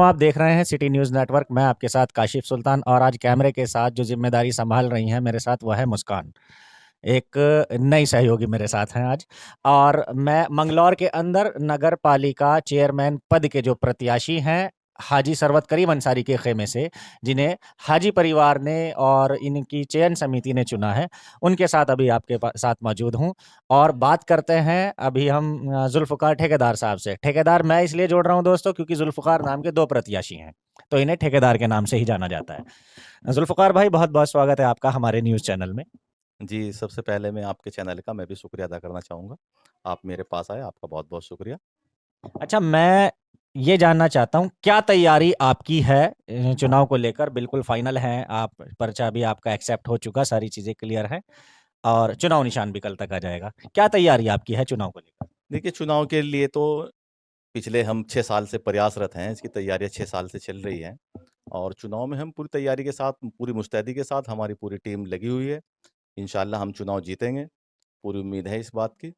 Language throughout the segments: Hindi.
आप देख रहे हैं सिटी न्यूज़ नेटवर्क। मैं आपके साथ काशिफ सुल्तान और आज कैमरे के साथ जो जिम्मेदारी संभाल रही हैं मेरे साथ, वह है मुस्कान। एक नई सहयोगी मेरे साथ हैं आज। और मैं मंगलौर के अंदर नगर पालिका चेयरमैन पद के जो प्रत्याशी हैं हाजी सरवत करीम अंसारी के खेमे से, जिन्हें हाजी परिवार ने और इनकी चयन समिति ने चुना है, उनके साथ अभी आपके साथ मौजूद हूं। और बात करते हैं अभी हम जुल्फ़िकार ठेकेदार साहब से। ठेकेदार मैं इसलिए जोड़ रहा हूं दोस्तों क्योंकि जुल्फ़िकार नाम के दो प्रत्याशी हैं, तो इन्हें ठेकेदार के नाम से ही जाना जाता है। जुल्फ़िकार भाई, बहुत बहुत स्वागत है आपका हमारे न्यूज़ चैनल में। जी, सबसे पहले मैं आपके चैनल का मैं भी शुक्रिया अदा करना चाहूँगा। आप मेरे पास आए, आपका बहुत-बहुत शुक्रिया। अच्छा, मैं ये जानना चाहता हूँ क्या तैयारी आपकी है चुनाव को लेकर? बिल्कुल फाइनल है, आप पर्चा भी आपका एक्सेप्ट हो चुका, सारी चीज़ें क्लियर हैं और चुनाव निशान भी कल तक आ जाएगा। क्या तैयारी आपकी है चुनाव को लेकर? देखिए, चुनाव के लिए तो पिछले हम 6 साल से प्रयासरत हैं, इसकी तैयारियाँ 6 साल से चल रही हैं और चुनाव में हम पूरी तैयारी के साथ, पूरी मुस्तैदी के साथ हमारी पूरी टीम लगी हुई है। इंशाअल्लाह हम चुनाव जीतेंगे, पूरी उम्मीद है इस बात की।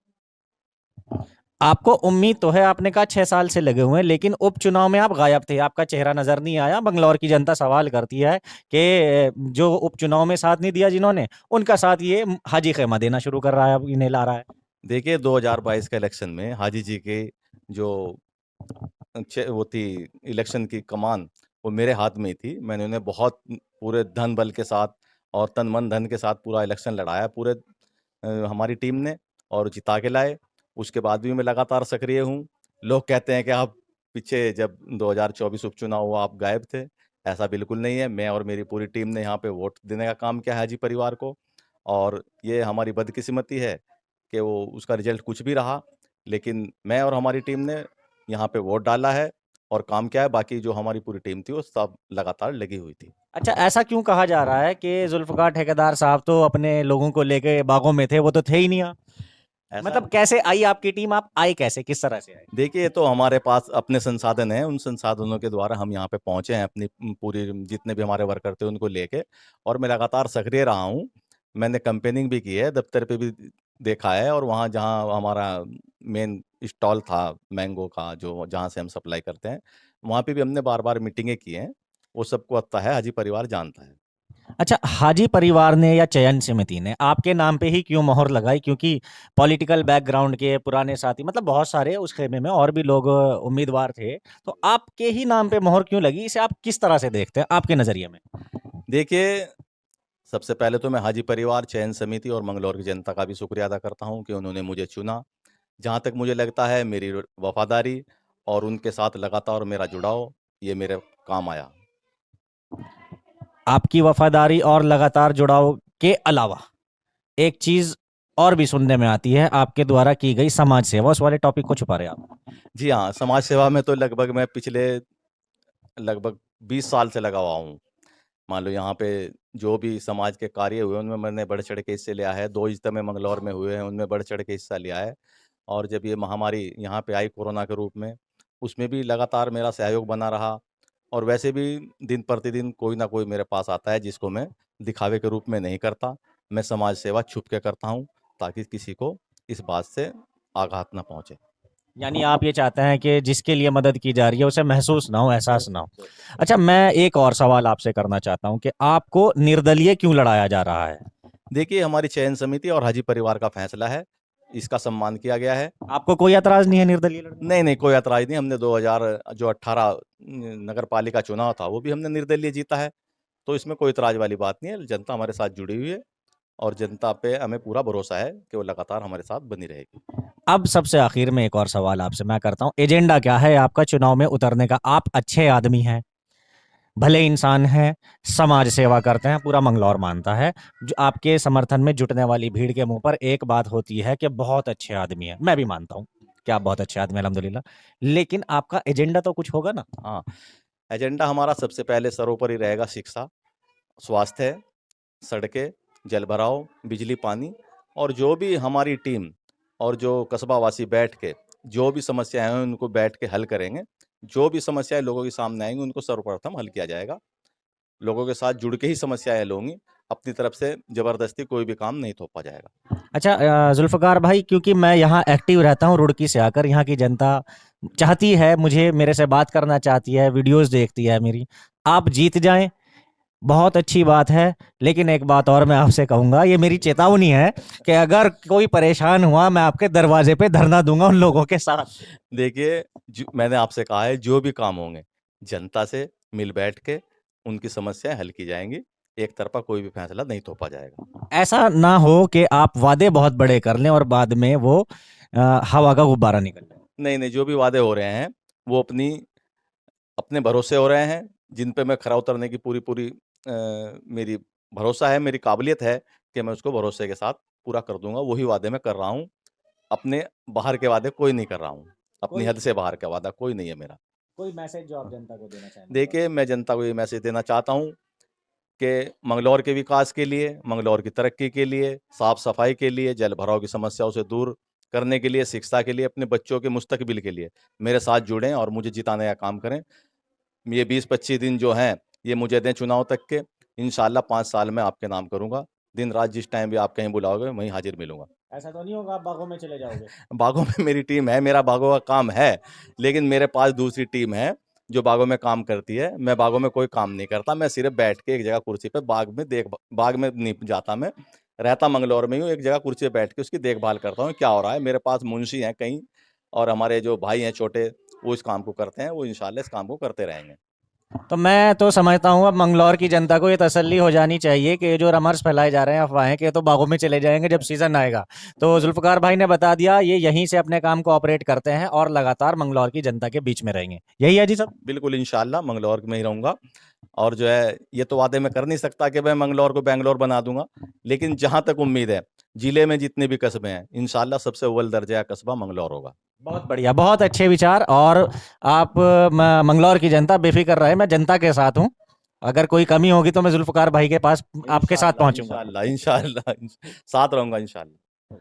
आपको उम्मीद तो है, आपने कहा 6 साल से लगे हुए हैं, लेकिन उपचुनाव में आप गायब थे, आपका चेहरा नज़र नहीं आया। बंगलौर की जनता सवाल करती है कि जो उपचुनाव में साथ नहीं दिया जिन्होंने, उनका साथ ये हाजी खेमा देना शुरू कर रहा है, अब इन्हें ला रहा है। देखिए, 2022 के इलेक्शन में हाजी जी के जो वो थी इलेक्शन की कमान, वो मेरे हाथ में ही थी। मैंने उन्हें बहुत पूरे धन बल के साथ और तन मन धन के साथ पूरा इलेक्शन लड़ाया पूरे हमारी टीम ने और जिता के लाए। उसके बाद भी मैं लगातार सक्रिय हूँ। लोग कहते हैं कि आप पीछे जब 2024 उपचुनाव हुआ आप गायब थे। ऐसा बिल्कुल नहीं है। मैं और मेरी पूरी टीम ने यहाँ पे वोट देने का काम किया है हाजी परिवार को और ये हमारी बदकिस्मती है कि वो उसका रिज़ल्ट कुछ भी रहा। लेकिन मैं और हमारी टीम ने यहाँ पे वोट डाला है और काम किया है। बाकी जो हमारी पूरी टीम थी वो सब लगातार लगी हुई थी। अच्छा, ऐसा क्यों कहा जा रहा है कि जुल्फ़िकार ठेकेदार साहब तो अपने लोगों को लेके बागों में थे, वो तो थे ही नहीं यहाँ? ऐसा मतलब कैसे आई आपकी टीम, आप आए कैसे, किस तरह से आए? देखिए, ये तो हमारे पास अपने संसाधन हैं, उन संसाधनों के द्वारा हम यहाँ पे पहुँचे हैं अपनी पूरी जितने भी हमारे वर्कर थे उनको लेके और मैं लगातार सक्रिय रहा हूँ। मैंने कैम्पेनिंग भी की है, दफ्तर पे भी देखा है और वहाँ जहाँ हमारा मेन स्टॉल था मैंगो का जो जहाँ से हम सप्लाई करते हैं, वहाँ पे भी हमने बार-बार मीटिंगें की हैं। वो सबको पता है, हाजी परिवार जानता है। अच्छा, हाजी परिवार ने या चयन समिति ने आपके नाम पे ही क्यों मोहर लगाई? क्योंकि पॉलिटिकल बैकग्राउंड के पुराने साथी, मतलब बहुत सारे उस खेमे में और भी लोग उम्मीदवार थे, तो आपके ही नाम पे मोहर क्यों लगी? इसे आप किस तरह से देखते हैं आपके नज़रिए में? देखिए, सबसे पहले तो मैं हाजी परिवार, चयन समिति और मंगलौर की जनता का भी शुक्रिया अदा करता हूँ कि उन्होंने मुझे चुना। जहाँ तक मुझे लगता है मेरी वफ़ादारी और उनके साथ लगातार मेरा जुड़ाव, ये मेरे काम आया। आपकी वफ़ादारी और लगातार जुड़ाव के अलावा एक चीज़ और भी सुनने में आती है, आपके द्वारा की गई समाज सेवा, उस वाले टॉपिक को छुपा रहे आप। जी हाँ, समाज सेवा में तो लगभग मैं पिछले लगभग 20 साल से लगा हुआ हूँ। मान लो यहाँ पे जो भी समाज के कार्य हुए, उनमें मैंने बढ़-चढ़ के हिस्से लिया है। 2 इज्तिमा मंगलौर में हुए हैं, उनमें बढ़-चढ़ के हिस्सा लिया है। और जब ये महामारी यहाँ पे आई कोरोना के रूप में, उसमें भी लगातार मेरा सहयोग बना रहा। और वैसे भी दिन-प्रतिदिन कोई ना कोई मेरे पास आता है, जिसको मैं दिखावे के रूप में नहीं करता। मैं समाज सेवा छुप के करता हूँ, ताकि किसी को इस बात से आघात ना पहुँचे। यानी आप ये चाहते हैं कि जिसके लिए मदद की जा रही है उसे महसूस ना हो, एहसास ना हो। अच्छा, मैं एक और सवाल आपसे करना चाहता हूँ कि आपको निर्दलीय क्यों लड़ाया जा रहा है? देखिए, हमारी चयन समिति और हाजी परिवार का फैसला है, इसका सम्मान किया गया है। आपको कोई ऐतराज़ नहीं है निर्दलीय लड़ने में? नहीं, नहीं, कोई ऐतराज़ नहीं। हमने 2000 जो 18 नगर पालिका चुनाव था, वो भी हमने निर्दलीय जीता है, तो इसमें कोई ऐतराज़ वाली बात नहीं है। जनता हमारे साथ जुड़ी हुई है और जनता पे हमें पूरा भरोसा है कि वो लगातार हमारे साथ बनी रहेगी। अब सबसे आखिर में एक और सवाल आपसे मैं करता हूँ, एजेंडा क्या है आपका चुनाव में उतरने का? आप अच्छे आदमी हैं, भले इंसान हैं, समाज सेवा करते हैं, पूरा मंगलौर मानता है। जो आपके समर्थन में जुटने वाली भीड़ के मुँह पर एक बात होती है कि बहुत अच्छे आदमी हैं। मैं भी मानता हूँ कि आप बहुत अच्छे आदमी हैं, अल्हम्दुलिल्लाह। लेकिन आपका एजेंडा तो कुछ होगा ना? हाँ, एजेंडा हमारा सबसे पहले सर्वोपरि रहेगा शिक्षा, स्वास्थ्य, सड़कें, जलभराव, बिजली, पानी और जो भी हमारी टीम और जो कस्बावासी बैठ के जो भी समस्याएँ हैं, उनको बैठ के हल करेंगे। जो भी समस्याएँ लोगों के सामने आएँगी, उनको सर्वप्रथम हल किया जाएगा। लोगों के साथ जुड़ के ही समस्याएँ हल होंगी। अपनी तरफ से ज़बरदस्ती कोई भी काम नहीं थोपा जाएगा। अच्छा ज़ुल्फ़िकार भाई, क्योंकि मैं यहाँ एक्टिव रहता हूँ रुड़की से आकर, यहाँ की जनता चाहती है मुझे, मेरे से बात करना चाहती है, वीडियोज़ देखती है मेरी। आप जीत जाएँ, बहुत अच्छी बात है, लेकिन एक बात और मैं आपसे कहूँगा, ये मेरी चेतावनी है कि अगर कोई परेशान हुआ, मैं आपके दरवाज़े पे धरना दूँगा उन लोगों के साथ। देखिए, मैंने आपसे कहा है जो भी काम होंगे, जनता से मिल बैठ के उनकी समस्याएँ हल की जाएँगी। एक तरफ़ा कोई भी फैसला नहीं थोपा जाएगा। ऐसा ना हो कि आप वादे बहुत बड़े कर लें और बाद में वो हवा का गुब्बारा निकल जाए। नहीं, नहीं, जो भी वादे हो रहे हैं, वो अपने भरोसे हो रहे हैं, जिन पे मैं खरा उतरने की पूरी मेरी भरोसा है, मेरी काबिलियत है कि मैं उसको भरोसे के साथ पूरा कर दूँगा। वही वादे मैं कर रहा हूँ। अपने बाहर के वादे कोई नहीं कर रहा हूँ। अपनी कोई हद से बाहर का वादा कोई नहीं है मेरा। कोई मैसेज जो आप जनता को देना चाहें? देखिए, मैं जनता को ये मैसेज देना चाहता हूँ कि मंगलौर के विकास के लिए, मंगलौर की तरक्की के लिए, साफ-सफाई के लिए, जल-भराव की समस्याओं से दूर करने के लिए, शिक्षा के लिए, अपने बच्चों के मुस्तकबिल के लिए मेरे साथ जुड़ें और मुझे जिताने का काम करें। ये 20-25 दिन जो हैं, ये मुझे दें चुनाव तक के। इंशाअल्लाह 5 साल में आपके नाम करूँगा। दिन-रात जिस टाइम भी आप कहीं बुलाओगे, वहीं हाज़िर मिलूँगा। ऐसा तो नहीं होगा आप बागों में चले जाओगे? बागों में मेरी टीम है, मेरा बागों का काम है, लेकिन मेरे पास दूसरी टीम है, जो बागों में काम करती है। मैं बागों में कोई काम नहीं करता, मैं सिर्फ़ बैठ के एक जगह कुर्सी पे बाग में नहीं जाता मैं, रहता मंगलौर में ही हूँ, एक जगह कुर्सी पे बैठ के उसकी देखभाल करता हूँ, क्या हो रहा है। मेरे पास मुंशी हैं कई और हमारे जो भाई हैं छोटे, वो इस काम को करते हैं, वो इंशाअल्लाह इस काम को करते रहेंगे। तो मैं तो समझता हूँ अब मंगलौर की जनता को ये तसल्ली हो जानी चाहिए कि ये जो रमर्स फैलाए जा रहे हैं अफवाहें कि ये तो बागों में चले जाएंगे जब सीजन आएगा। तो जुल्फकार भाई ने बता दिया ये यहीं से अपने काम को ऑपरेट करते हैं और लगातार मंगलौर की जनता के बीच में रहेंगे। यही है जी सब? बिल्कुल इंशाअल्लाह मंगलौर में ही रहूँगा और जो है ये तो वादे मैं कर नहीं सकता कि मैं मंगलौर को बैंगलोर बना दूँगा, लेकिन जहाँ तक उम्मीद है, जिले में जितने भी कस्बे हैं, इंशाअल्लाह सबसे अव्वल दर्जे का कस्बा मंगलौर होगा। बहुत बढ़िया, बहुत अच्छे विचार। और आप मंगलौर की जनता बेफिक्र रहे, मैं जनता के साथ हूँ। अगर कोई कमी होगी तो मैं जुल्फकार भाई के पास आपके साथ इंशाअल्लाह, पहुंचूंगा। इंशाअल्लाह, इंशाअल्लाह, साथ रहूँगा इंशाअल्लाह।